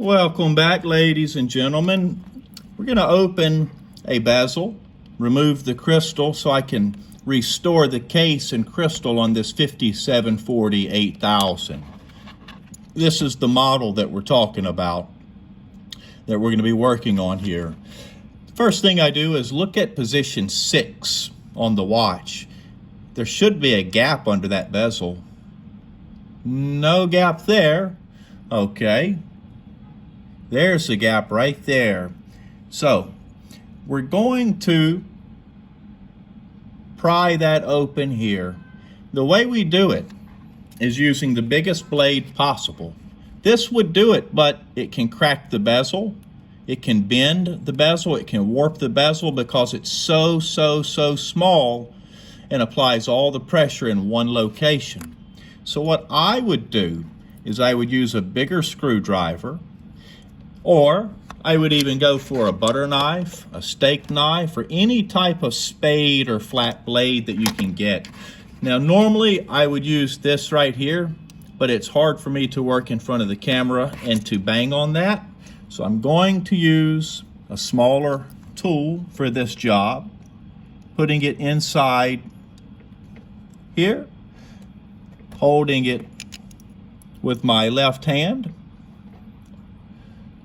Welcome back, ladies and gentlemen. We're going to open a bezel, remove the crystal so I can restore the case and crystal on this 5740 8000. This is the model that we're talking about, that we're going to be working on here. First thing I do is look at position 6 on the watch. There should be a gap under that bezel. No gap there. Okay. There's the gap right there. So we're going to pry that open here. The way we do it is using the biggest blade possible. This would do it, but it can crack the bezel. It can bend the bezel. It can warp the bezel because it's so small and applies all the pressure in one location. So what I would do is I would use a bigger screwdriver, or I would even go for a butter knife, a steak knife, or any type of spade or flat blade that you can get. Now normally I would use this right here, but it's hard for me to work in front of the camera and to bang on that. So I'm going to use a smaller tool for this job, putting it inside here, holding it with my left hand,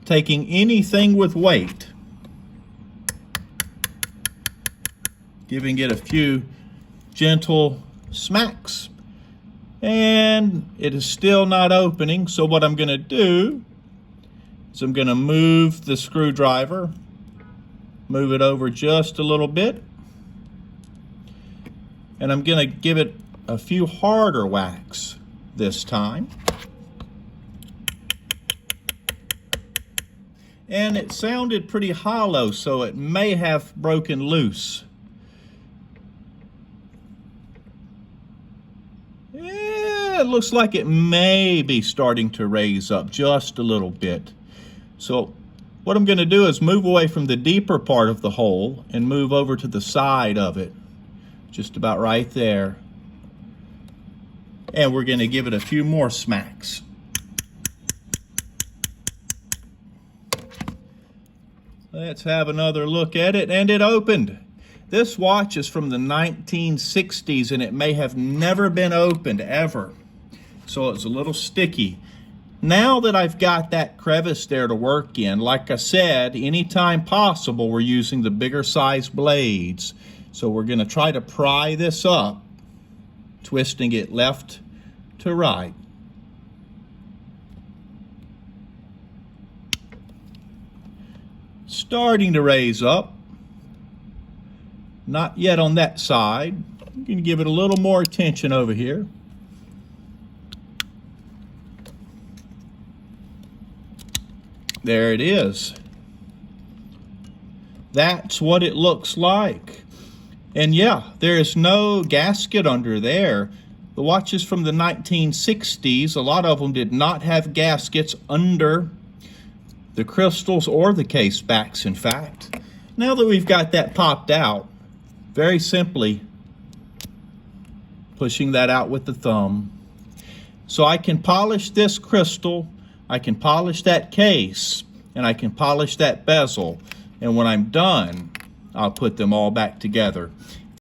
taking anything with weight, giving it a few gentle smacks, and it is still not opening. So what I'm going to do is I'm going to move the screwdriver, move it over just a little bit, and I'm going to give it a few harder whacks this time. And it sounded pretty hollow, so it may have broken loose. Yeah, it looks like it may be starting to raise up just a little bit. So what I'm going to do is move away from the deeper part of the hole and move over to the side of it, just about right there. And we're going to give it a few more smacks. Let's have another look at it, and it opened. This watch is from the 1960s, and it may have never been opened ever. So it's a little sticky. Now that I've got that crevice there to work in, like I said, anytime possible, we're using the bigger size blades. So we're going to try to pry this up, twisting it left to right. Starting to raise up. Not yet on that side. I'm going to give it a little more attention over here. There it is. That's what it looks like. And yeah, there is no gasket under there. The watches from the 1960s, a lot of them did not have gaskets under the crystals or the case backs, in fact. Now that we've got that popped out, very simply pushing that out with the thumb. So I can polish this crystal, I can polish that case, and I can polish that bezel. And when I'm done, I'll put them all back together.